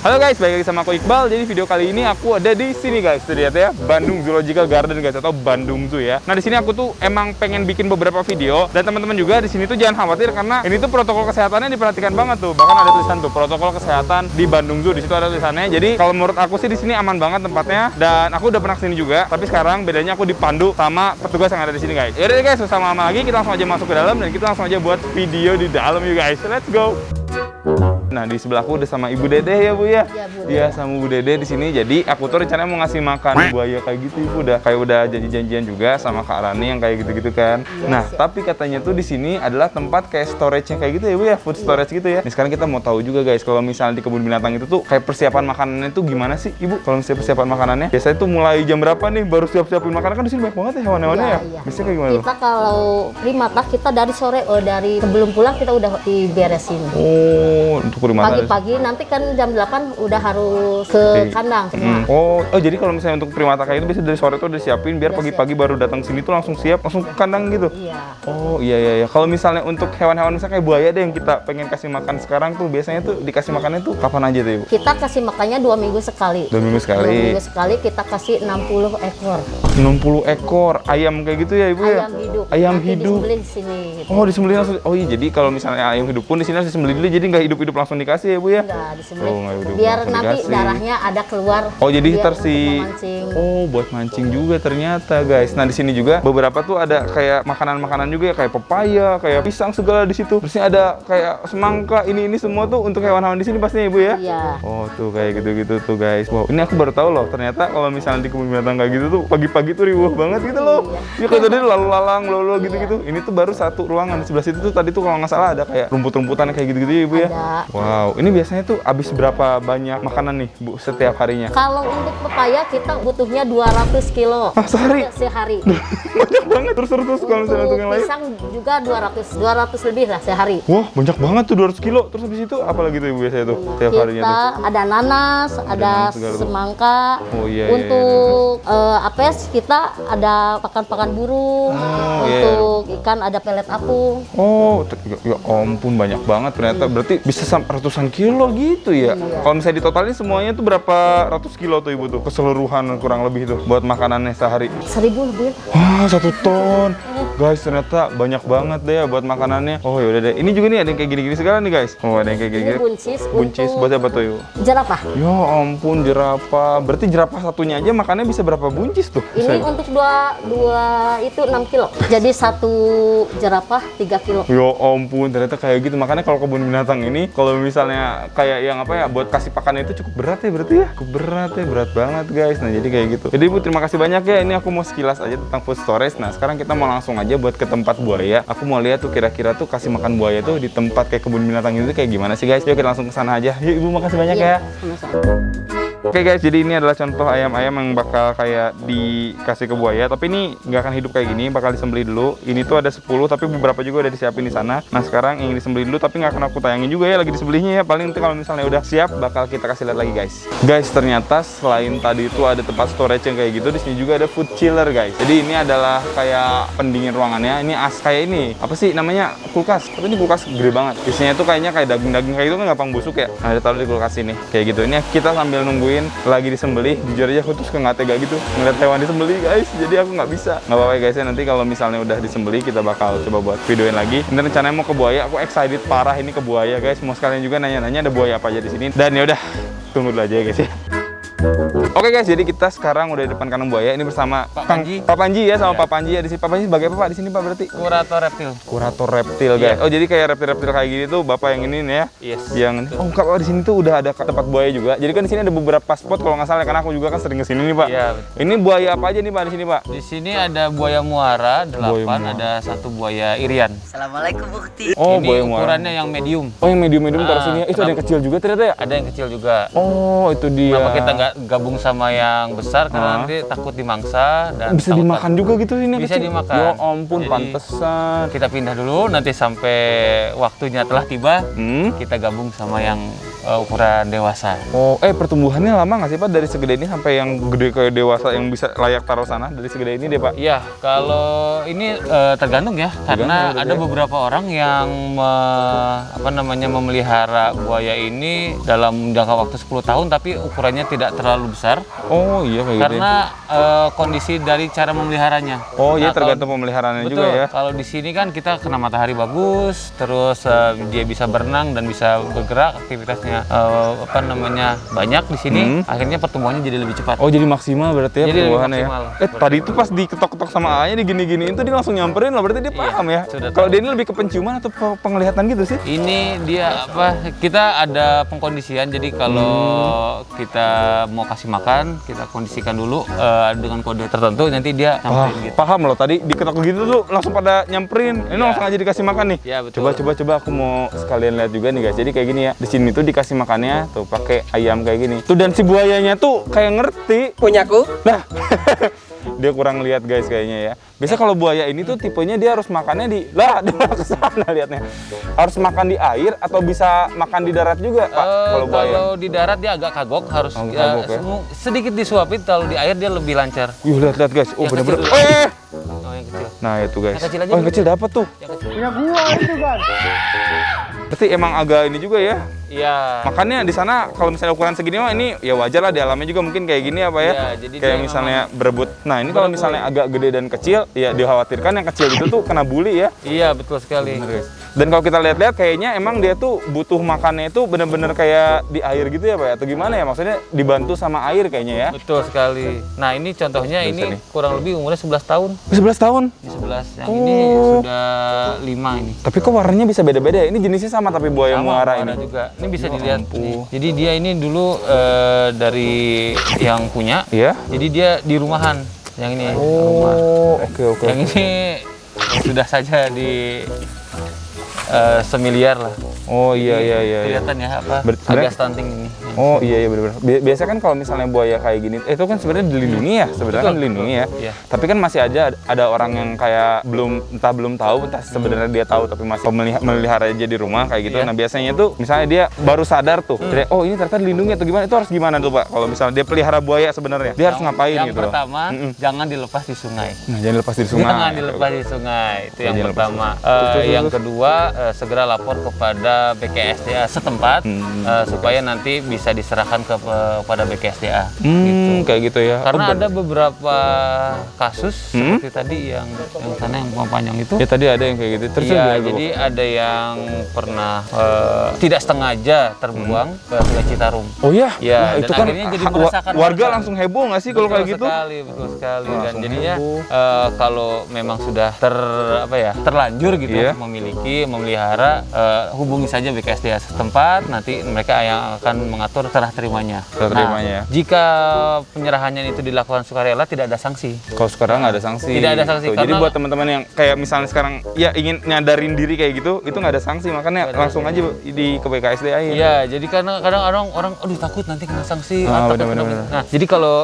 Halo guys, balik lagi sama aku Iqbal. Jadi video kali ini aku ada di sini guys. Tuh lihat ya, Bandung Zoological Garden guys, atau Bandung Zoo ya. Nah di sini aku tuh emang pengen bikin beberapa video, dan teman-teman juga di sini tuh jangan khawatir karena ini tuh protokol kesehatannya diperhatikan banget tuh. Bahkan ada tulisan tuh protokol kesehatan di Bandung Zoo. Di situ ada tulisannya. Jadi kalau menurut aku sih di sini aman banget tempatnya, dan aku udah pernah kesini juga. Tapi sekarang bedanya aku dipandu sama petugas yang ada di sini guys. Yaudah deh guys, bersama lama lagi kita langsung aja masuk ke dalam dan kita langsung aja buat video di dalam yuk guys. Let's go. Nah di sebelahku udah sama Ibu Dede ya Bu ya. Iya sama Bu Dede di sini. Jadi aku tuh rencananya mau ngasih makan buaya kayak gitu Ibu, udah janji-janjian juga sama Kak Rani yang kayak gitu-gitu kan. Nah tapi katanya tuh di sini adalah tempat kayak storage-nya kayak gitu ya Bu ya, food storage gitu ya. Nih sekarang kita mau tahu juga guys, kalau misalnya di kebun binatang itu tuh kayak persiapan makanannya tuh gimana sih Ibu? Kalau misalnya persiapan makanannya biasanya tuh mulai jam berapa nih baru siap-siapin makanan? Kan di sini banyak banget ya hewan-hewannya ya. Biasanya kayak gimana? Kita kalau primata kita dari sore, dari sebelum pulang kita udah diberesin. Oh, untuk primata. Pagi-pagi nanti kan jam 8 udah harus ke kandang semua. Oh, jadi kalau misalnya untuk primata kayak itu biasanya dari sore tuh udah siapin biar pagi-pagi baru datang sini tuh langsung siap, langsung ke kandang gitu. Iya. Oh, iya. Kalau misalnya untuk hewan-hewan misalnya kayak buaya deh yang kita pengen kasih makan sekarang tuh biasanya tuh dikasih makannya tuh kapan aja tuh Ibu? Kita kasih makannya 2 minggu sekali. 2 minggu sekali. 2 minggu sekali kita kasih 60 ekor. 60 ekor ayam kayak gitu ya Ibu ya? Ayam hidup. Ayam Nanti hidup. disembelih di sini. Gitu. Oh, disembelih langsung. Oh iya, jadi kalau misalnya ayam hidup pun di sini harus disembelih dulu, jadi nggak hidup-hidup langsung dikasih ya Bu ya? Enggak disembelih. Oh, nggak hidup biar langsung nanti dikasih. darahnya ada keluar. Oh, jadi biar ntar untuk si memancing. Oh, buat mancing juga ternyata guys. Nah, di sini juga beberapa tuh ada kayak makanan-makanan juga ya, kayak pepaya, kayak pisang segala di situ. Terusnya ada kayak semangka, ini semua tuh untuk hewan-hewan di sini pastinya Ibu ya? Iya. Oh, tuh kayak gitu-gitu tuh guys. Wow, ini aku baru tahu loh. Ternyata kalau misalnya di kebun binatang kayak gitu tuh pagi-pagi tuh riuh banget gitu loh. Ya kayak tadi lalu-lalang, lalu gitu-gitu. Ini tuh baru satu ruangan. Di sebelah situ tuh tadi tuh kalau nggak salah ada kayak rumput-rumputan kayak gitu-gitu ya Ibu ya? Ada. Wow, ini biasanya tuh habis berapa banyak makanan nih Bu setiap harinya? Kalau untuk pepaya kita butuhnya 200 kilo. Sehari? Sehari. Banyak banget. Terus kalau misalnya untuk yang lain? Pisang juga 200 lebih lah sehari. Wah, banyak banget tuh 200 kilo. Terus habis itu apa lagi tuh Ibu biasanya tuh setiap harinya Kita tuh? ada nanas, ada nanas segala tuh. semangka. Oh iya. Untuk apes kita ada pakan-pakan burung. Untuk ikan ada pelet apung. Oh, ya ampun banyak banget ternyata. Berarti bisa sampai ratusan kilo gitu ya. Kalau misalnya ditotalin semuanya tuh berapa ratus kilo tuh Ibu tuh keseluruhan kurang lebih tuh buat makanannya sehari? 1000 lebih. Wah, 1 ton. Guys, ternyata banyak banget deh ya buat makanannya. Oh, yaudah deh. Ini juga nih ada yang kayak gini-gini segala nih, guys. Oh, ada yang kayak gini-gini. Ini buncis. Buncis buat apa tuh, Ibu? Jerapah. Ya ampun, jerapah. Berarti jerapah satunya aja makannya bisa berapa buncis tuh? Ini untuk dua itu 6 kilo. Jadi satu jerapah 3 kilo. Ya ampun, ternyata kayak gitu. Makanya kalau kebun binatang ini, kalau misalnya kayak yang apa ya, buat kasih pakannya itu cukup berat ya berarti ya? Cukup berat ya, berat banget guys. Nah jadi kayak gitu. Jadi Ibu terima kasih banyak ya. Ini aku mau sekilas aja tentang food storage. Nah sekarang kita mau langsung aja buat ke tempat buaya. Aku mau lihat tuh kira-kira tuh kasih makan buaya tuh di tempat kayak kebun binatang itu kayak gimana sih guys. Yuk kita langsung ke sana aja. Yuk Ibu makasih banyak ya. Sama-sama. Oke guys, jadi ini adalah contoh ayam-ayam yang bakal kayak dikasih ke buaya. Tapi ini nggak akan hidup kayak gini, bakal disembelih dulu. Ini tuh ada 10, tapi beberapa juga udah disiapin di sana. Nah sekarang ingin disembelih dulu, tapi nggak akan aku tayangin juga ya lagi disembelihnya ya. Paling nanti kalau misalnya udah siap, bakal kita kasih lihat lagi guys. Guys, ternyata selain tadi itu ada tempat storage yang kayak gitu, di sini juga ada food chiller guys. Jadi ini adalah kayak pendingin ruangannya. Ini kayak ini, apa sih namanya, kulkas. Tapi ini kulkas gede banget. Isinya tuh kayaknya kayak daging-daging kayak itu kan gampang busuk ya. Nah, ada taruh di kulkas ini kayak gitu. Ini kita sambil nungguin lagi disembelih. Jujur aja aku tuh suka nggak tega gitu ngeliat hewan disembelih guys, jadi aku nggak bisa. Nggak apa-apa guys ya, nanti kalau misalnya udah disembelih kita bakal coba buat videoin lagi. Ini rencananya mau ke buaya, aku excited parah ini ke buaya guys. Mau sekalian juga nanya-nanya ada buaya apa aja di sini. Dan ya udah, tunggu dulu aja ya guys ya. Oke guys, jadi kita sekarang udah di depan kandang buaya. Ini bersama Pak Panji ya, sama Pak Panji ya di sini. Pak Panji sebagai apa Pak di sini Pak berarti? Kurator reptil. Kurator reptil guys. Oh jadi kayak reptil-reptil kayak gini tuh Bapak yang ini nih ya? Yes. Yang Kak, di sini tuh udah ada tempat buaya juga. Jadi kan di sini ada beberapa spot kalau nggak salah, karena aku juga kan sering kesini nih Pak. Iya, betul. Ini buaya apa aja nih Pak di sini Pak? Di sini ada buaya muara 8, Buaya muara. ada 1 buaya irian. Assalamualaikum Bukti. Oh, Ini buaya muara. ukurannya yang medium. Oh, yang medium-medium taruh sini ya. Itu ada yang kecil juga ternyata ya? Ada yang kecil juga. Oh, itu dia. Kenapa kita nggak gabung sama yang besar? Karena nanti takut dimangsa dan bisa takut dimakan juga gitu ini Bisa kecil? dimakan. Ya ampun, Jadi, pantesan. Kita pindah dulu, nanti sampai waktunya telah tiba, Hmm? kita gabung sama yang ukuran dewasa. Oh, pertumbuhannya lama nggak sih Pak dari segede ini sampai yang gede kayak dewasa yang bisa layak taruh sana dari segede ini deh Pak? Iya, kalau ini tergantung ya, karena ada beberapa orang yang memelihara buaya ini dalam jangka waktu 10 tahun tapi ukurannya tidak terlalu besar. Oh iya kayak gitu. Karena kondisi dari cara memeliharanya. Oh iya, Nah, tergantung pemeliharaannya betul, juga ya. kalau di sini kan kita kena matahari bagus, terus dia bisa berenang dan bisa bergerak, aktivitasnya banyak di sini, akhirnya pertumbuhannya jadi lebih cepat. Oh jadi maksimal berarti ya Jadi lebih pertumbuhannya ya. maksimal. Tadi itu pas diketok-ketok sama A-nya digini-giniin tuh dia langsung nyamperin loh, berarti dia paham ya. sudah Kalau tahu. dia ini lebih ke penciuman atau penglihatan gitu sih? Ini dia kita ada pengkondisian, jadi kalau kita mau kasih makan, kita kondisikan dulu dengan kode tertentu, nanti dia nyamperin gitu. Paham loh, tadi diketok gitu tuh langsung pada nyamperin. Ini langsung aja dikasih makan nih. Ya, betul. Coba aku mau sekalian lihat juga nih guys. Jadi kayak gini ya. Di sini tuh dikasih makannya tuh pakai ayam kayak gini. Tuh dan si buayanya tuh kayak ngerti. Punyaku. Nah, dia kurang lihat guys kayaknya ya. Biasa kalau buaya ini tuh tipenya dia harus makannya dia malah ke sana lihatnya. Harus makan di air atau bisa makan di darat juga, Pak? Kalau buaya. Kalau di darat dia agak kagok, harus kagok ya? sedikit disuapin. Kalau di air dia lebih lancar. Yuh, lihat guys. Oh, Yang bener-bener. kecil dulu. Oh, yang kecil. nah, itu guys. Yang kecil aja Oh, yang dulu. kecil dapat tuh. Yang kecil. Punya gua itu kan. Berarti emang agak ini juga ya. Iya. Makanya di sana kalau misalnya ukuran segini mah ini ya wajar lah, di alamnya juga mungkin kayak gini apa ya. Iya, jadi kayak dia misalnya berebut. Nah, ini kalau misalnya agak gede dan kecil, ya dikhawatirkan yang kecil itu tuh kena bully ya. Iya, betul sekali. Bener, guys. Dan kalau kita lihat-lihat kayaknya emang dia tuh butuh makannya itu bener-bener kayak di air gitu ya Pak ya? Atau gimana ya? Maksudnya dibantu sama air kayaknya ya? Betul sekali. Nah, ini contohnya Bisa ini nih. kurang lebih umurnya 11 tahun. 11 tahun? Ini 11. Yang ini sudah 5 ini. Tapi kok warnanya bisa beda-beda ya? Ini jenisnya sama tapi buaya Sama muara warna ini? juga. Ini bisa Ya dilihat ampun. nih. Jadi dia ini dulu dari yang punya. Iya? Jadi dia di rumahan. Yang ini rumah. Oh, oke. Yang ini sudah saja di semiliar lah. Oh iya. Kelihatan ya apa? Sebenarnya- Agak stunting ini. Oh iya benar-benar. Biasa kan kalau misalnya buaya kayak gini, itu kan sebenarnya dilindungi ya, sebenarnya kan Betul, dilindungi ya. Iya. Tapi kan masih ada orang yang kayak belum tahu, entah sebenarnya dia tahu tapi masih melihara aja di rumah kayak gitu. Iya. Nah biasanya tuh misalnya dia baru sadar tuh, oh ini ternyata dilindungi atau gimana? Itu harus gimana tuh Pak? Kalau misalnya dia pelihara buaya sebenarnya, dia harus ngapain Yang gitu loh? pertama, jangan dilepas di sungai. Nah jangan lepas di sungai. Jangan dilepas di sungai, itu yang Jangan lepas di pertama. sungai. Terus. Yang kedua, segera lapor kepada BKSDA setempat supaya nanti bisa diserahkan kepada BKSDA. Gitu. Kayak gitu ya. Karena Oh, ada beberapa kasus seperti tadi yang sana yang panjang itu. ya tadi ada yang kayak gitu. Terus Iya, gimana tuh, Bu? jadi ada yang pernah tidak sengaja terbuang ke Sungai Citarum. Oh iya, Ya, Wah, dan itu kan akhirnya jadi meresahkan warga warga. langsung heboh nggak sih kalau kayak gitu? Betul sekali. Dan Langsung jadinya heboh. kalau memang sudah terlanjur gitu Iya. memelihara, hubungi saja BKSDA setempat, nanti mereka yang akan mengatur serah terimanya. Serah terimanya. Nah, jika penyerahannya itu dilakukan sukarela, tidak ada sanksi. Kalau sekarang nggak ada sanksi. Tidak ada sanksi, Tuh, jadi karena- buat teman-teman yang kayak misalnya sekarang ya ingin nyadarin diri kayak gitu, itu nggak ada sanksi, makanya langsung aja di ke BKSDA-in. Iya, jadi karena kadang orang aduh takut nanti kena sanksi. Ah, takut benar-benar. kena- Nah, jadi kalau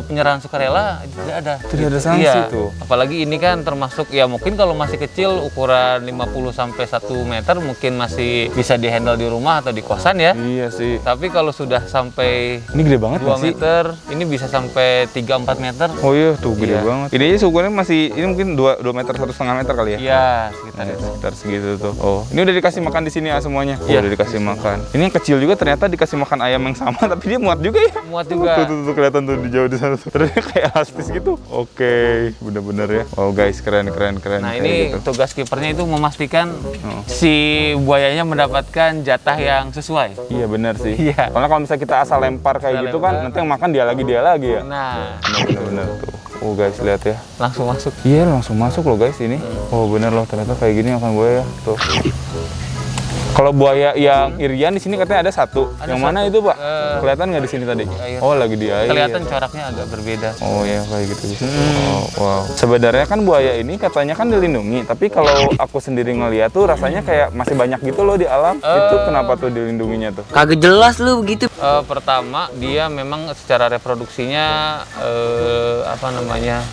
penyerahan sukarela tidak ada. Tidak ada sanksi Iya. tuh. Apalagi ini kan termasuk ya mungkin kalau masih kecil ukuran 50 sampai 1 meter mungkin masih bisa dihandle di rumah atau di kosan ya. Iya sih. Tapi kalau sudah sampai Ini gede banget 2 nggak sih? meter, ini bisa sampai 3-4 meter. Oh iya, tuh gede Iya. banget. Ini aja ukurannya masih, ini mungkin 2 meter, 1,5 meter kali ya? Iya, sekitar Nah, itu. sekitar segitu tuh. Oh, ini udah dikasih makan di sini ya semuanya? Oh, Iya. udah dikasih makan. Ini yang kecil juga ternyata dikasih makan ayam yang sama, tapi dia muat juga ya? Muat juga. Tuh, kelihatan tuh di jauh di sana tuh. Terus dia kayak elastis gitu. Oke, bener-bener ya. Oh guys, keren. Nah, kayak ini gitu. tugas kipernya itu memastikan si buayanya mendapatkan jatah yang sesuai. Iya benar sih. Iya. Karena kalau misalnya kita asal lempar kayak Asal gitu kan, lempar. nanti yang makan dia lagi ya. Nah, Bener-bener tuh. Oh guys, lihat ya. langsung masuk. Iya langsung masuk loh guys ini. Oh bener loh, ternyata kayak gini makan buaya tuh. Kalau buaya yang irian di sini katanya ada satu. Ada Yang mana satu. itu Pak? Kelihatan nggak di sini tadi? air. Oh lagi di air. Kelihatan coraknya agak berbeda. Oh ya kayak gitu bisa. Oh, wow. Sebenarnya kan buaya ini katanya kan dilindungi, tapi kalau aku sendiri ngeliat tuh rasanya kayak masih banyak gitu loh di alam. Itu kenapa tuh dilindunginya tuh? Kagak jelas lu begitu. Pertama, dia memang secara reproduksinya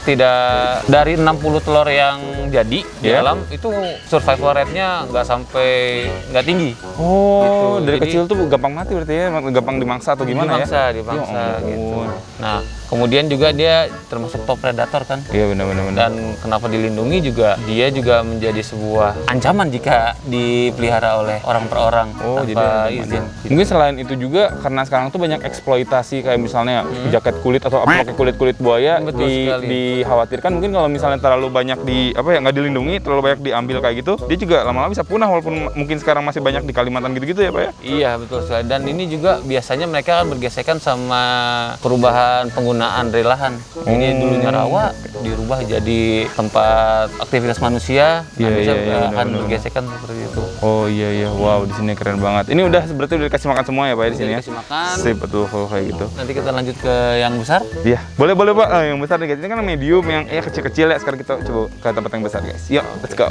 tidak dari 60 telur yang jadi di alam itu survival rate-nya nggak tinggi. Oh, Gitu. dari Jadi- kecil tuh gampang mati berarti ya, gampang dimangsa atau gimana ya? Dimangsa Ya gitu. ampun. Nah, kemudian juga dia termasuk top predator kan. Iya benar-benar. Dan kenapa dilindungi juga, dia juga menjadi sebuah ancaman jika dipelihara oleh orang per orang Oh, jadi tanpa ada izin. Mungkin selain itu juga karena sekarang tuh banyak eksploitasi kayak misalnya jaket kulit atau pakai kulit buaya Betul sekali. dikhawatirkan mungkin kalau misalnya terlalu banyak nggak dilindungi, terlalu banyak diambil kayak gitu, dia juga lama-lama bisa punah walaupun mungkin sekarang masih banyak di Kalimantan gitu-gitu ya Pak ya? Iya, betul sekali. Dan ini juga biasanya mereka kan bergesekan sama perubahan penggunaan lahan. Ini dulunya rawa dirubah jadi tempat aktivitas manusia. Iya, bisa iya, akan benar-benar. bergesekan seperti itu. Oh iya, wow di sini keren banget. Ini berarti udah dikasih makan semua ya Pak ya di sini ya? Dikasih makan. Sip, betul kalau kayak gitu. Nanti kita lanjut ke yang besar. Iya, boleh Pak. Yang besar nih guys. Ini kan medium, yang kecil-kecil ya. Sekarang kita coba ke tempat yang besar guys. Yuk, let's go.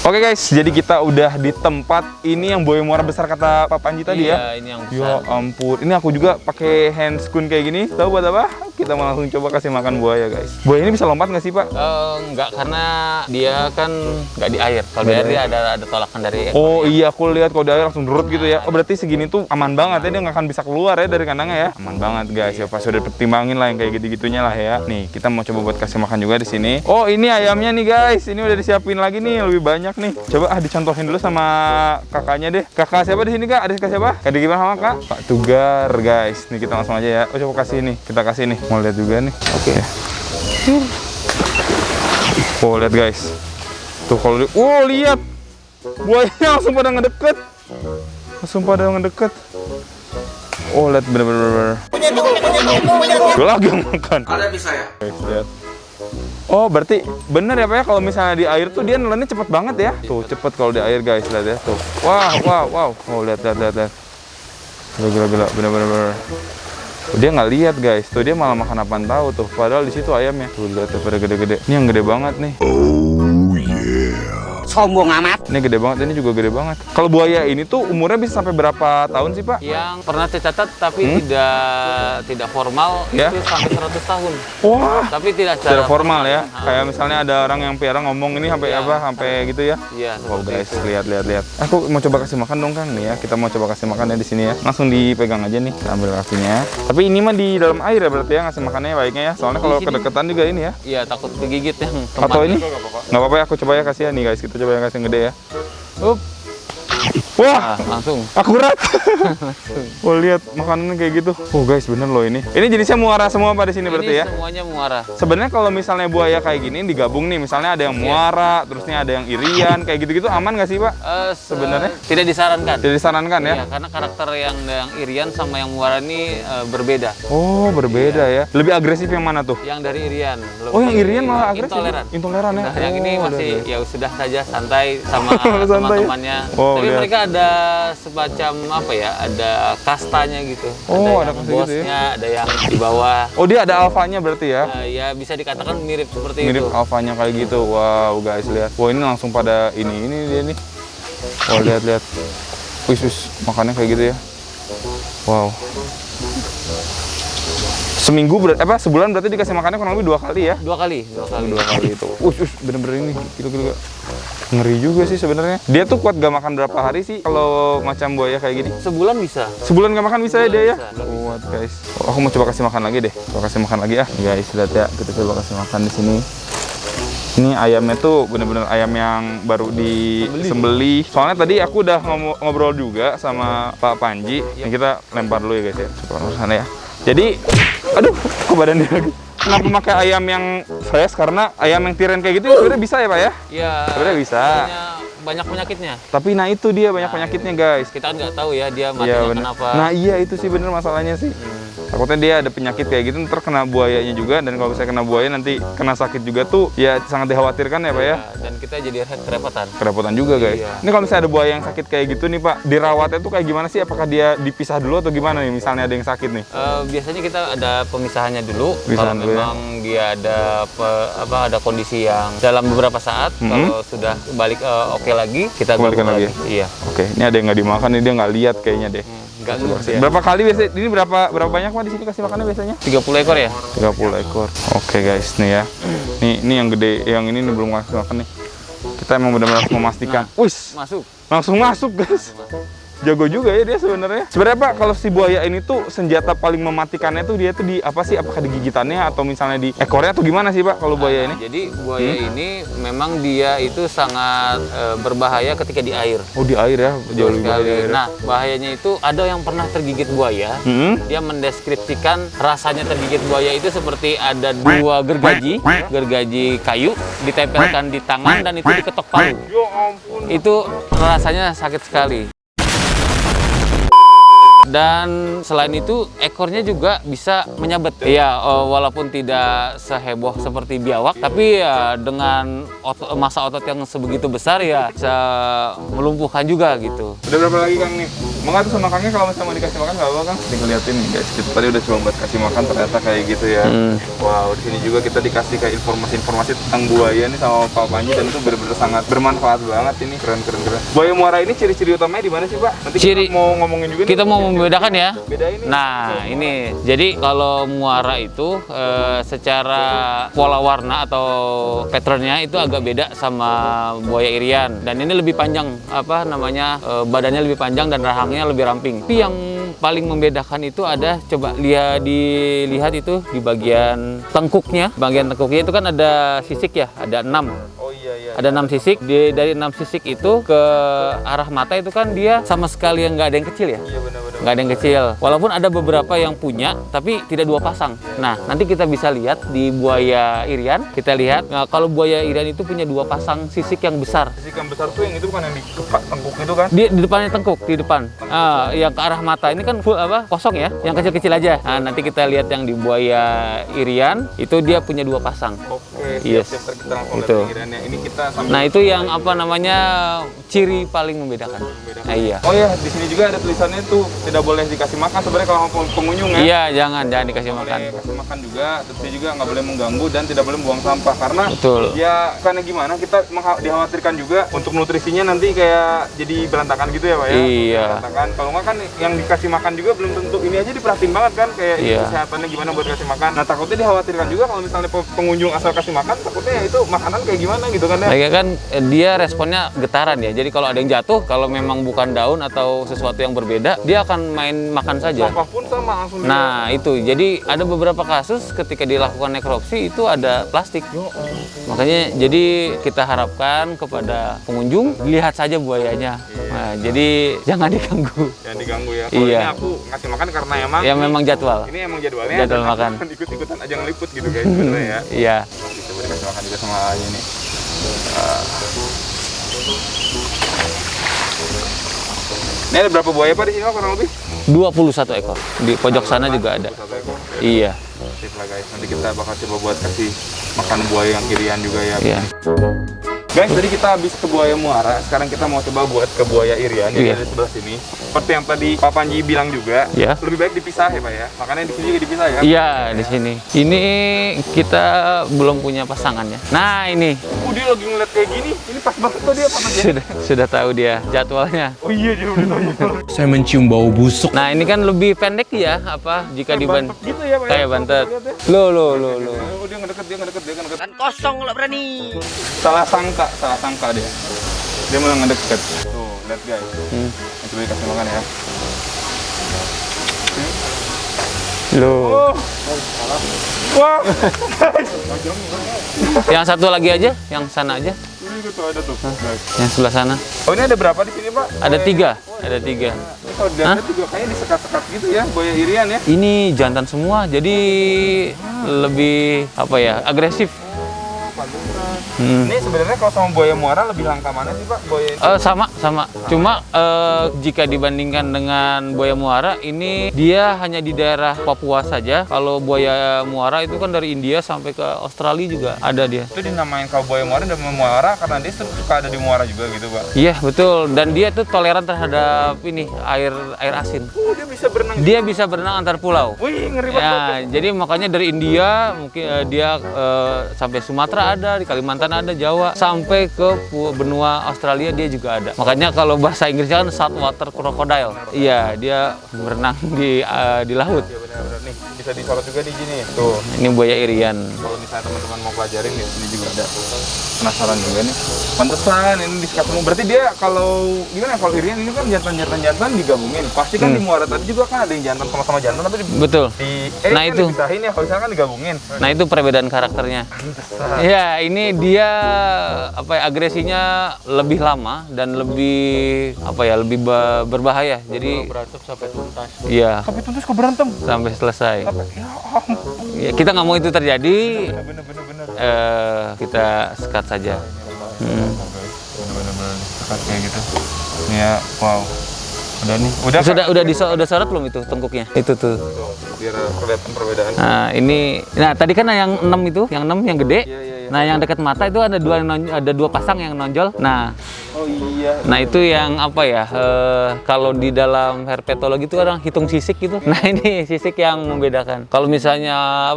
Oke guys, jadi kita udah di tempat ini yang buaya muara besar kata Pak Panji tadi ya. Iya, ini yang besar. Ya ampun, ini aku juga pakai handscoon kayak gini. Tahu buat apa? Kita mau langsung coba kasih makan buaya guys. Buaya ini bisa lompat nggak sih Pak? Enggak, karena dia kan nggak di air. Kalau di air dia ada tolakan dari Oh iya, aku lihat kalau di air langsung derut gitu ya. Oh berarti segini tuh aman banget ya, dia nggak akan bisa keluar ya dari kandangnya ya. Aman banget guys ya, pas udah pertimbangin lah yang kayak gitu-gitunya lah ya. Nih kita mau coba buat kasih makan juga di sini. Oh ini ayamnya nih guys, ini udah disiapin lagi nih, lebih banyak nih. Coba dicontohin dulu sama kakaknya deh. Kakak siapa di sini kak? Ada siapa? Ada gimana sama kak? Pak Tugar guys. Nih kita langsung aja ya. Oh coba kasih nih, kita kasih nih. Mau lihat juga nih. Oke. Oh lihat guys. Tuh kalau lihat. Buayanya langsung pada ngedeket. Oh, lihat bener-bener. Gue lagi yang makan. Ada bisa ya? Guys, lihat. Oh, berarti bener ya Pak ya, kalau misalnya di air tuh dia nelennya cepet banget ya. Tuh, cepet kalau di air guys, lihat ya. Tuh. Wow. Oh, lihat. Gila. Bener-bener. Oh, dia nggak lihat guys. Tuh, dia malah makan apaan tahu tuh. Padahal di situ ayamnya. Tuh, lihat tuh pada gede-gede. Ini yang gede banget nih. Sombong amat. Ini gede banget, ini juga gede banget. Kalau buaya ini tuh umurnya bisa sampai berapa tahun sih Pak? yang pernah tercatat tapi tidak formal Ya. itu sampai 100 tahun. Wah, Tapi tidak secara secara formal ya. Kayak misalnya ada orang yang piara ngomong ini sampai sampai gitu ya. Iya, Wow seperti guys, itu. lihat. Aku mau coba kasih makan dong Kang nih ya. Kita mau coba kasih makan ya di sini ya. Langsung dipegang aja nih, kita ambil kakinya. Tapi ini mah di dalam air ya berarti ya ngasih makannya baiknya ya. Soalnya kalau Di sini. kedekatan juga ini ya. Iya, takut digigit yang Atau ini? tempatnya. Nggak apa-apa ya, aku coba ya kasih ya nih guys. Kita coba yang kasih yang gede ya. Up. Wah, Langsung. akurat. Oh lihat makanannya kayak gitu. Oh guys, bener loh ini. Ini jenisnya muara semua Pak di sini berarti Ini ya. semuanya muara. Sebenarnya kalau misalnya buaya kayak gini digabung nih, misalnya ada yang muara, terusnya ada yang irian, kayak gitu-gitu aman nggak sih Pak? Sebenarnya? Tidak disarankan. Jadi disarankan ya? Iya, karena karakter yang irian sama yang muara ini berbeda. Oh berbeda ya. Lebih agresif yang mana tuh? Yang dari irian. Oh yang irian malah agresif? Intoleran. Intoleran ya? Nah, yang ini Oh, masih udah. ya sudah saja santai sama Santai. teman-temannya. Oh, Tapi lihat. mereka ada semacam apa ya? Ada kastanya gitu. Oh, ada yang kasta gitu ya? bosnya, ada yang di bawah. Oh dia ada alfanya berarti ya? Ya bisa dikatakan mirip seperti Mirip itu. alfanya kayak gitu. Wow guys lihat. Wah ini langsung pada ini dia nih. Wah lihat. Wis makannya kayak gitu ya. Wow. Seminggu sebulan berarti dikasih makannya kurang lebih 2 kali ya? 2 kali. 2 kali itu. Bener-bener ini. Gila. Ngeri juga sih sebenarnya. Dia tuh kuat gak makan berapa hari sih kalau macam buaya kayak gini? Sebulan bisa. Sebulan gak makan bisa ya dia ya? Bisa. Kuat guys. Oh, aku mau coba kasih makan lagi deh. Coba kasih makan lagi ya. Guys, lihat ya. Kita coba kasih makan di sini. Ini ayamnya tuh bener-bener ayam yang baru disembelih. Soalnya tadi aku udah ngobrol juga sama Pak Panji. Yang kita lempar dulu ya guys ya. Coba ke sana ya. Jadi, aduh, kok badan dia lagi. Kenapa pakai ayam yang fresh? Karena ayam yang tiren kayak gitu sebenarnya bisa ya Pak ya? Iya. Sebenarnya bisa. Banyak penyakitnya. Tapi nah itu dia banyak penyakitnya guys. Kita kan nggak tahu ya dia Iya matinya bener. kenapa. Nah iya itu sih bener masalahnya sih. Takutnya dia ada penyakit kayak gitu, ntar kena buayanya juga, dan kalau misalnya kena buaya nanti kena sakit juga tuh, ya sangat dikhawatirkan ya Pak ya. Dan kita jadi kerepotan. Kerepotan juga guys. Iya. Ini kalau misalnya ada buaya yang sakit kayak gitu nih Pak, dirawatnya tuh kayak gimana sih? Apakah dia dipisah dulu atau gimana nih? Misalnya ada yang sakit nih? Biasanya kita ada pemisahannya dulu. Pemisahan Kalau dulu ya. memang dia ada kondisi yang dalam beberapa saat, kalau sudah balik oke lagi, kita Kembalikan gabung lagi. Iya. Oke, ini ada yang nggak dimakan nih, dia nggak lihat kayaknya deh. nggak ngeh dia. Berapa kali biasanya? Ini berapa banyak Pak di sini kasih makannya biasanya? 30 ekor ya? 30 ekor. Oke guys, nih ya. Ini yang gede, yang ini nih belum kasih makan nih. Kita emang benar-benar memastikan. Wis, Masuk. langsung masuk guys. Jago juga ya dia sebenarnya. Sebenarnya Pak, kalau si buaya ini tuh senjata paling mematikannya tuh dia tuh di apa sih? Apakah di gigitannya atau misalnya di ekornya atau gimana sih Pak kalau buaya ini? Jadi buaya ini memang dia itu sangat berbahaya ketika di air. Oh di air ya, jauh lebih Sekali. bahaya. Nah, bahayanya itu ada yang pernah tergigit buaya. Dia mendeskripsikan rasanya tergigit buaya itu seperti ada dua gergaji kayu ditempelkan di tangan dan itu diketok palu. Itu rasanya sakit sekali. Dan selain itu ekornya juga bisa menyabet. Ya, walaupun tidak seheboh seperti biawak, tapi ya dengan massa otot yang sebegitu besar ya bisa melumpuhkan juga gitu. Udah berapa lagi Kang nih? Mengatur sama Kangnya kalau misalnya mau dikasih makan nggak apa Kang? Nih ngeliatin nih guys, kita tadi udah coba buat kasih makan ternyata kayak gitu ya. Wow, di sini juga kita dikasih kayak informasi-informasi tentang buaya nih sama Pak Panji dan itu benar-benar sangat bermanfaat banget ini. Keren. Buaya muara ini ciri-ciri utamanya di mana sih Pak? Nanti kita mau ngomongin juga kita nih. mau membedakan ya. Bedain nih. Nah, ini. Jadi kalau muara itu secara pola warna atau patternnya itu agak beda sama buaya irian. Dan ini lebih panjang, badannya lebih panjang dan rahangnya lebih ramping. Tapi yang paling membedakan itu ada, coba dilihat itu di bagian tengkuknya. Bagian tengkuknya itu kan ada sisik ya, ada 6. Oh iya. Ada 6 sisik. Dari 6 sisik itu ke arah mata itu kan dia sama sekali yang nggak ada yang kecil ya. Iya benar. Nggak ada yang kecil. Walaupun ada beberapa yang punya, tapi tidak 2 pasang. Nah, nanti kita bisa lihat di buaya irian. Kita lihat, nah, kalau buaya irian itu punya 2 pasang sisik yang besar. Sisik yang besar tuh yang itu bukan yang di tengkuk itu kan? Di depannya tengkuk, di depan. Yang ke arah mata ini kan full kosong ya, yang kecil-kecil aja. Nah, nanti kita lihat yang di buaya irian, itu dia punya 2 pasang. Oke, Yes. siap. Kita langsung Itu. lihat iriannya. Ini kita sambil Nah, itu yang ciri paling membedakan. Nah, iya. Oh ya, di sini juga ada tulisannya tuh tidak boleh dikasih makan sebenarnya kalau pengunjung ya. Iya, jangan dikasih makan. Boleh kasih makan juga, terus dia juga nggak boleh mengganggu dan tidak boleh buang sampah karena Betul. ya karena gimana kita dikhawatirkan juga untuk nutrisinya nanti kayak jadi berantakan gitu ya Pak ya. Iya. Berantakan. Kalau nggak kan yang dikasih makan juga belum tentu ini aja diperhatiin banget kan kayak Iya. kesehatannya gimana buat kasih makan. Nah takutnya dikhawatirkan juga kalau misalnya pengunjung asal kasih makan takutnya ya itu makanan kayak gimana gitu kan ya. Lagi kan dia responnya getaran ya. Jadi kalau ada yang jatuh, kalau memang bukan daun atau sesuatu yang berbeda, dia akan main makan saja. Sampah pun sama langsung. Nah, itu. Jadi ada beberapa kasus ketika dilakukan nekropsi itu ada plastik. Makanya jadi kita harapkan kepada pengunjung lihat saja buayanya. Nah, jadi jangan diganggu. Jangan diganggu ya. Kalau Iya. ini aku ngasih makan karena emang Ya memang jadwal. ini emang jadwalnya. Jadwal dan aku makan. kan ikut-ikutan aja ngeliput gitu guys sebenarnya ya. Iya. Kita beri kasih makan juga sama aja nih. Ini ada berapa buaya Pak di sini Pak kurang lebih? 21 ekor. Di pojok sana juga ada. 21 ekor. Iya. Sip lah guys, nanti kita bakal coba buat kasih makan buaya yang irian juga ya. Iya. Guys, tadi kita habis ke buaya muara, sekarang kita mau coba buat ke buaya irian yang Iya. ada di sebelah sini. Seperti yang tadi Pak Panji bilang juga, Iya. lebih baik dipisah ya Pak ya. Makanya di sini juga dipisah ya. Iya, di sini. Ini kita belum punya pasangannya. Nah, ini Dia lagi ngeliat kayak gini, ini pas banget tuh dia Pak Panji. sudah tahu dia jadwalnya. Oh iya, dia udah tahu. Saya mencium bau busuk. Nah, ini kan lebih pendek ya, jika dibanding Bantet gitu ya Pak ya. kayak bantet. Lihat ya. Loh. Oh, dia ngedeket. Kan kosong nggak berani. Salah sangka dia. Dia malah ngedeket. Tuh, lihat guys. Coba dikasih makan ya. Loh. Oh. Wah. Yang satu lagi aja, yang sana aja, Ini juga tuh ada tuh. Guys. yang sebelah sana. Oh, ini ada berapa di sini, Pak? Ada 3, ada 3. Ini kalau dilihat juga kayaknya disekat-sekat gitu ya, buaya irian ya. Ini jantan semua, jadi lebih agresif. Ini sebenarnya kalau sama buaya muara lebih langka mana sih, Pak? Buaya ini? Sama. Cuma jika dibandingkan dengan buaya muara, ini dia hanya di daerah Papua saja. Kalau buaya muara itu kan dari India sampai ke Australia juga ada dia. Itu dinamain kalau buaya muara dan muara karena dia suka ada di muara juga gitu, Pak. Iya betul. Dan dia tuh toleran terhadap ini air asin. Dia bisa berenang berenang? Dia bisa berenang antar pulau. Wih, ngeri banget. Ya, jadi makanya dari India mungkin dia sampai Sumatera ada, di Kalimantan ada, Jawa, sampai ke benua Australia dia juga ada. Makanya kalau bahasa Inggrisnya kan saltwater crocodile. Iya, dia berenang di laut. Ya benar-benar nih, bisa disorot juga di sini. Tuh, Ini buaya irian. kalau misalnya teman-teman mau pelajarin di sini juga ada. Penasaran juga nih. Pantesan ini disikat semua. Berarti dia kalau gimana kalau irian ini kan jantan digabungin. Pasti kan di muara tadi juga kan ada yang jantan sama-sama jantan tapi Betul. nah Nah, kan itu. dipisahin ya, kalau misalnya kan digabungin. Nah, itu perbedaan karakternya. Ya, ini dia agresinya lebih lama dan lebih berbahaya. Jadi Berantem sampai tuntas. iya, Tapi terus kok berantem? sampai selesai. Ya ampun. Ya, kita nggak mau itu terjadi. Bener-bener. Kita sekat saja. Bener-bener disekat kayak gitu. Ini ya, wow. Udah nih. Udah sorot belum itu tengkuknya? Itu tuh. Biar kelihatan perbedaan. Nah, tadi kan yang 6 itu, yang 6 yang gede. Iya. Nah, yang dekat mata itu ada dua pasang yang nonjol. Nah, Oh iya. Nah itu yang kalau di dalam herpetologi itu orang hitung sisik gitu. Nah ini sisik yang membedakan. Kalau misalnya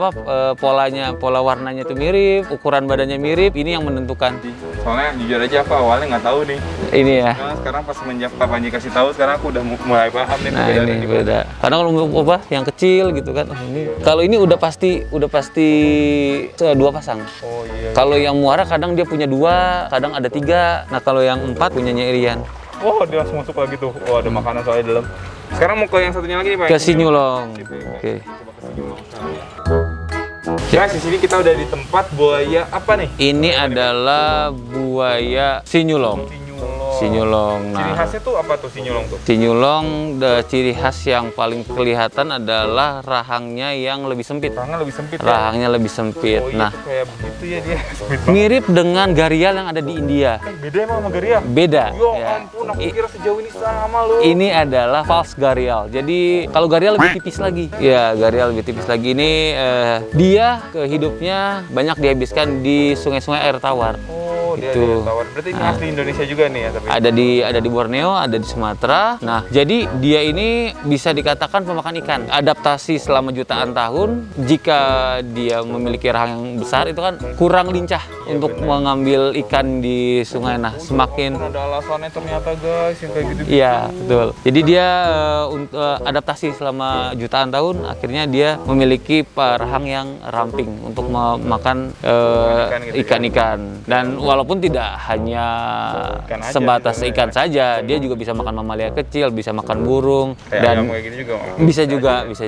pola warnanya itu mirip, ukuran badannya mirip, ini yang menentukan. Soalnya jujur aja aku awalnya nggak tahu nih. Ini ya. Nah, sekarang pas semenjak Pak Panji kasih tahu, sekarang aku udah mulai paham nih Nah perbedaannya ini di beda. Karena kalau yang kecil gitu kan, kalau ini udah pasti 2 pasang. Oh iya. Kalau yang muara kadang dia punya 2, kadang ada 3. Nah kalau yang 4 punyanya irian. Oh dia langsung masuk lagi tuh. Oh ada makanan soalnya di dalam. Sekarang mau ke yang satunya lagi nih Pak. Ke sinyulong. Oke. Oke. Coba ke Sinyulong sekarang ya. Guys, di sini kita udah di tempat buaya apa nih? Ini adalah buaya sinyulong. Sinyulong. Ciri Nah, khasnya tuh apa tuh sinyulong tuh? sinyulong, ciri khas yang paling kelihatan adalah rahangnya yang lebih sempit. Rahangnya lebih sempit ya? Rahangnya lebih sempit. Oh iya Nah, tuh kayak begitu ya dia. Sempit banget. mirip dengan garial yang ada di India. Beda emang sama Garia? Beda. Ya Ya. ampun, aku kira sejauh ini sama loh. Ini adalah false garial. Jadi kalau garial lebih tipis lagi. Ya, garial lebih tipis lagi. Ini dia hidupnya banyak dihabiskan di sungai-sungai air tawar. Oh, dia Itu. ada tawar. Berarti ini asli Indonesia juga nih ya tapi. Ada di Borneo, ada di Sumatera. Nah, jadi dia ini bisa dikatakan pemakan ikan. Adaptasi selama jutaan tahun, jika dia memiliki rahang yang besar itu kan kurang lincah untuk mengambil ikan di sungai. Nah, semakin Ada alasannya ternyata guys yang kayak gitu. iya, betul. Jadi dia adaptasi selama jutaan tahun, akhirnya dia memiliki rahang yang ramping untuk memakan Ikan gitu ya. ikan-ikan. Dan walaupun tidak hanya Ikan aja sebatas sebenarnya. ikan saja, dia juga bisa makan mamalia kecil, bisa makan burung, Kayak dan ayam kayak gini juga. bisa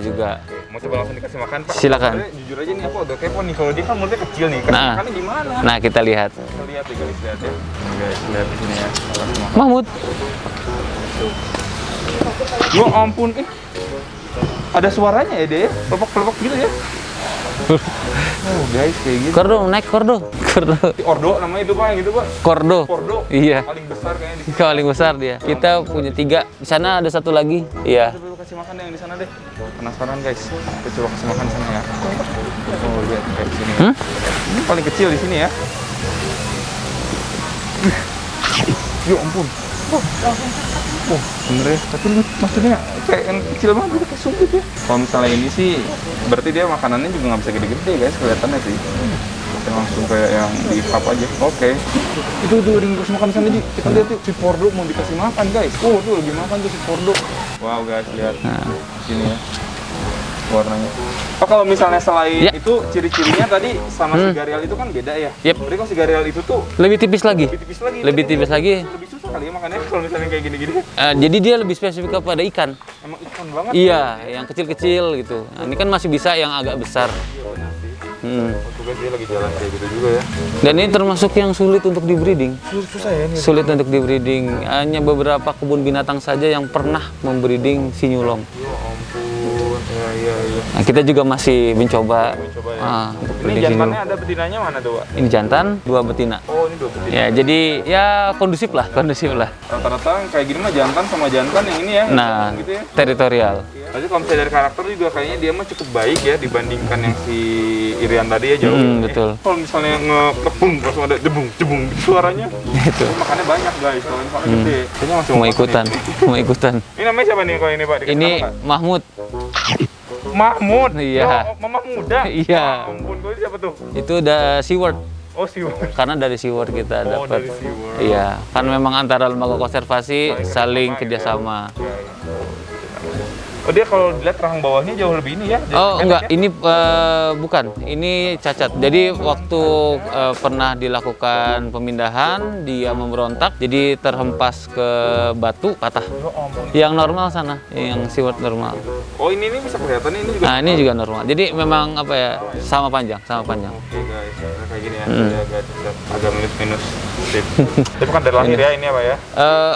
juga. Oke, mau coba langsung dikasih makan Pak? Silakan. Sebenarnya jujur aja nih aku agak kepo nih, kalau dia kan mulutnya kecil nih, kasih Nah. makannya gimana? Nah, kita lihat. Kita lihat ya guys, lihat ya. Nih, guys, lihat di sini ya. Kasih makan. Mahmud, Ya ampun, ada suaranya ya dia, pelopok-pelopok gitu ya. Oh guys, kayak gitu. kordo, naik kordo. Ordo namanya itu Pak, yang gitu Pak. Kordo. Kordo. Iya. Paling besar kayaknya di sini. Paling besar dia. Kita punya 3. Di sana ada 1 lagi. Iya. Coba kasih makan yang di sana deh. Penasaran guys. Kita coba kasih makan di sana ya. Oh lihat kayak di sini. Hmm? Ini paling kecil di sini ya. Ya ampun. Oh, bener ya. Tapi maksudnya kayak yang kecil banget, gitu, kayak sumpit ya. Kalau misalnya ini sih, berarti dia makanannya juga nggak bisa gede-gede guys, kelihatannya sih. Langsung kayak yang di cup aja. Oke. Itu udah dikasih makan sana Ji. Kita lihat yuk, si Pordo mau dikasih makan guys. Oh tuh lagi makan tuh si Pordo. Wow guys, lihat. Sini ya. Warnanya. Oh kalau misalnya selain Ya. itu ciri-cirinya tadi sama si Garial itu kan beda ya? Yep. Berarti kalau si Garial itu tuh Lebih tipis lagi. lebih tipis lagi. Lebih Berarti tipis lagi. Lebih susah kali ya makannya kalau misalnya kayak gini-gini. Jadi dia lebih spesifik kepada ikan. Emang ikan banget. Iya, yang kecil-kecil gitu. Nah, ini kan masih bisa yang agak besar. Tugas dia lagi jalan kayak gitu juga ya. Dan ini termasuk yang sulit untuk di-breeding. Susah ya ini. Sulit untuk di-breeding. Hanya beberapa kebun binatang saja yang pernah membreeding sinyulong. Ya ampun. Ya. Nah, kita juga masih mencoba. Coba ya. Untuk Ini prediksi dulu. jantannya ada betinanya mana tuh, Pak? Ini jantan, 2 betina. Oh, ini 2 betina. Ya, jadi ya kondusif lah. Rata-rata kayak gini mah jantan sama jantan yang ini ya. Nah, gitu ya. teritorial. Tapi kalau misalnya dari karakter juga kayaknya dia mah cukup baik ya dibandingkan yang si Irian tadi ya, jauh. Betul. Kalau misalnya ngepung langsung ada jebung gitu suaranya. Itu. Makannya banyak guys, kalau misalnya gede. Kayaknya masih Mau makan ikutan, nih. mau ikutan. Ini namanya siapa nih kalau ini, Pak? Dikasih Ini nama, Pak? Mahmud. Mahmud. Iya. Oh, Mama muda. Iya. Ya ampun, kalau ini siapa tuh? Itu udah SeaWorld. Oh, Siwon. Karena dari SeaWorld kita Oh, dapat. dari SeaWorld. Iya, kan memang antara lembaga konservasi saling kerjasama kerjasama. Ya, ya. Oh, dia kalau dilihat rahang bawahnya jauh lebih ini ya? Oh pendek enggak, ya? ini bukan, ini cacat. Jadi waktu pernah dilakukan pemindahan, dia memberontak, jadi terhempas ke batu, patah. Oh, ampun. Yang normal sana, yang SeaWorld normal. Oh, ini bisa kelihatan ini juga. Nah ini juga normal. Jadi memang apa ya, sama panjang. Oke guys, nah, kayak gini ya, agak minus-minus. Sip. Tapi bukan dari lahir ya ini apa ya?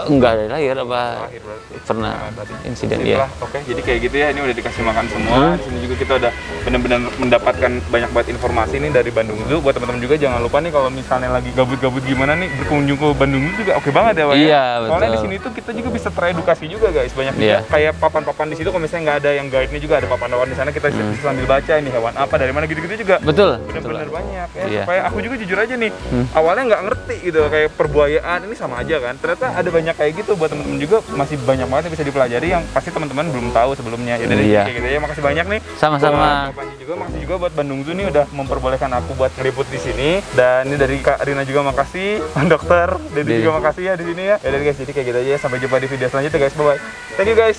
Enggak dari lahir apa Lahir berarti. pernah Tadi. insiden Sip ya. lah. Oke, jadi kayak gitu ya. Ini udah dikasih makan semua. Di sini juga kita udah benar-benar mendapatkan banyak banget informasi nih dari Bandung Zoo. Buat teman-teman juga jangan lupa nih kalau misalnya lagi gabut-gabut gimana nih berkunjung ke Bandung Zoo juga oke banget ya, Pak. Iya, Soalnya di betul. sini tuh kita juga bisa teredukasi juga guys. Banyak juga Iya. kayak papan-papan di situ kalau misalnya nggak ada yang guide-nya juga ada papan-papan di sana kita bisa sambil baca ini hewan apa dari mana gitu-gitu juga. Betul. Bener-bener banyak ya. Iya. Supaya aku juga jujur aja nih awalnya nggak ngerti gitu kayak perbuayaan ini sama aja kan. Ternyata ada banyak kayak gitu buat temen-temen juga masih banyak banget yang bisa dipelajari yang pasti teman-teman belum tahu sebelumnya. Ya dari Iya. kayak gitu ya. Makasih banyak nih. Sama-sama. Buat Kak Panji juga makasih juga buat Bandung Zoo nih udah memperbolehkan aku buat ngeliput di sini. Dan ini dari Kak Rina juga makasih, Pak Dokter, Dedi juga makasih ya di sini ya. Ya dari guys, jadi kayak gitu aja ya. Sampai jumpa di video selanjutnya guys. Bye bye. Thank you guys.